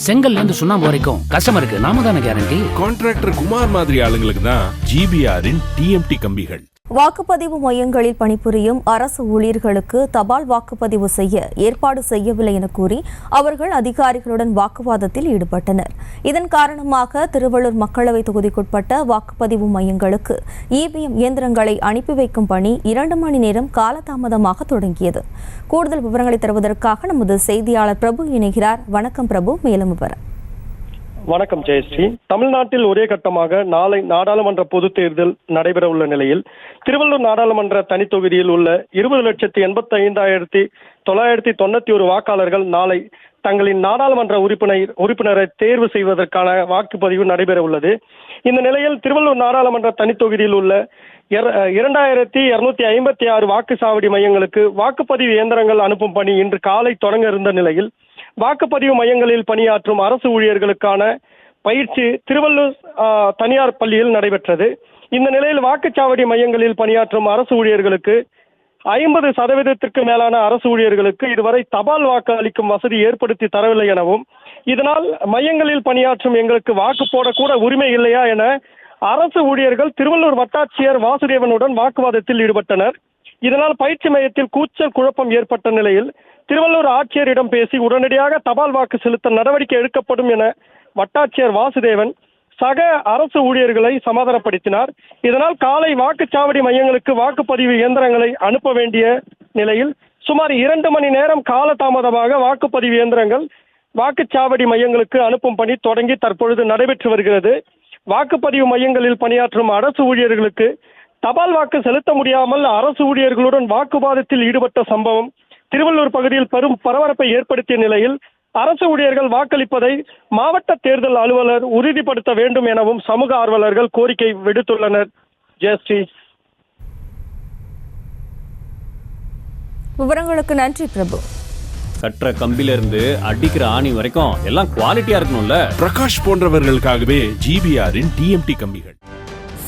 செங்கல்ல இருந்து சுண்ணாம்பு வரைக்கும் கஸ்டமருக்கு நாம தானே கேரண்டி. கான்ட்ராக்டர் குமார் மாதிரி ஆளுங்களுக்கு தான் ஜிபிஆரின் டிஎம்டி கம்பிகள். வாக்குப்பதிவு மையங்களில் பணிபுரியும் அரசு ஊழியர்களுக்கு தபால் வாக்குப்பதிவு செய்ய ஏற்பாடு செய்யவில்லை என கூறி அவர்கள் அதிகாரிகளுடன் வாக்குவாதத்தில் ஈடுபட்டனர். இதன் காரணமாக திருவள்ளூர் மக்களவைத் தொகுதிக்குட்பட்ட வாக்குப்பதிவு மையங்களுக்கு இவிஎம் இயந்திரங்களை அனுப்பி வைக்கும் பணி 2 மணி நேரம் காலதாமதமாக தொடங்கியது. கூடுதல் விவரங்களை தருவதற்காக நமது செய்தியாளர் பிரபு இணைகிறார். வணக்கம் பிரபு, மேலும் விவரம். வணக்கம் ஜெயஸ்ரீ. தமிழ்நாட்டில் ஒரே கட்டமாக நாளை நாடாளுமன்ற பொதுத் தேர்தல் நடைபெற உள்ள நிலையில் திருவள்ளூர் நாடாளுமன்ற தனித்தொகுதியில் உள்ள 20,85,991 வாக்காளர்கள் நாளை தங்களின் நாடாளுமன்ற உறுப்பினரை தேர்வு செய்வதற்கான வாக்குப்பதிவு நடைபெற உள்ளது. இந்த நிலையில் திருவள்ளூர் நாடாளுமன்ற தனித்தொகுதியில் உள்ள 2,256 வாக்குச்சாவடி மையங்களுக்கு வாக்குப்பதிவு இயந்திரங்கள் அனுப்பும் பணி இன்று காலை தொடங்க இருந்த நிலையில் வாக்குப்பதிவு மையங்களில் பணியாற்றும் அரசு ஊழியர்களுக்கான பயிற்சி திருவள்ளூர் தனியார் பள்ளியில் நடைபெற்றது. இந்த நிலையில் வாக்குச்சாவடி மையங்களில் பணியாற்றும் அரசு ஊழியர்களுக்கு 50% மேலான அரசு ஊழியர்களுக்கு இதுவரை தபால் வாக்கு அளிக்கும் வசதி ஏற்படுத்தி தரவில்லை எனவும், இதனால் மையங்களில் பணியாற்றும் எங்களுக்கு வாக்கு போடக்கூட உரிமை இல்லையா என அரசு ஊழியர்கள் திருவள்ளூர் வட்டாட்சியர் வாசுதேவனுடன் வாக்குவாதத்தில் ஈடுபட்டனர். இதனால் பயிற்சி மையத்தில் கூச்சல் குழப்பம் ஏற்பட்ட நிலையில் திருவள்ளூர் ஆட்சியரிடம் பேசி உடனடியாக தபால் வாக்கு செலுத்த நடவடிக்கை எடுக்கப்படும் என வட்டாட்சியர் வாசுதேவன் சக அரசு ஊழியர்களை சமாதானப்படுத்தினார். இதனால் காலை வாக்குச்சாவடி மையங்களுக்கு வாக்குப்பதிவு இயந்திரங்களை அனுப்ப வேண்டிய நிலையில் சுமார் 2 மணி நேரம் காலதாமதமாக வாக்குப்பதிவு இயந்திரங்கள் வாக்குச்சாவடி மையங்களுக்கு அனுப்பும் பணி தொடங்கி தற்பொழுது நடைபெற்று வருகிறது. வாக்குப்பதிவு மையங்களில் பணியாற்றும் அரசு ஊழியர்களுக்கு தபால் வாக்கு செலுத்த முடியாமல் அரசு ஊழியர்களுடன் வாக்குவாதத்தில் ஈடுபட்ட சம்பவம் திருவள்ளூர் பகுதியில் பெரும் பரபரப்பை ஏற்படுத்திய நிலையில் அரசு ஊழியர்கள் வாக்களிப்பதை மாவட்ட தேர்தல் அலுவலர் உறுதிப்படுத்த வேண்டும் எனவும் சமூக ஆர்வலர்கள் கோரிக்கை விடுத்துள்ளனர். ஜெயஸ்ரீ, விவரங்களுக்கு நன்றி பிரபு. கட்டுற கம்பில இருந்து அடிக்கிற ஆணி வரைக்கும் எல்லாம் குவாலிட்டியா இருக்கணும்ல. பிரகாஷ் போன்றவர்களுக்காகவே ஜிபிஆரின் டிஎம்டி கம்பிகள்.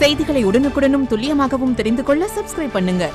செய்திகளை உடனுக்குடனும் துல்லியமாகவும் தெரிந்து கொள்ள சப்ஸ்கிரைப் பண்ணுங்க.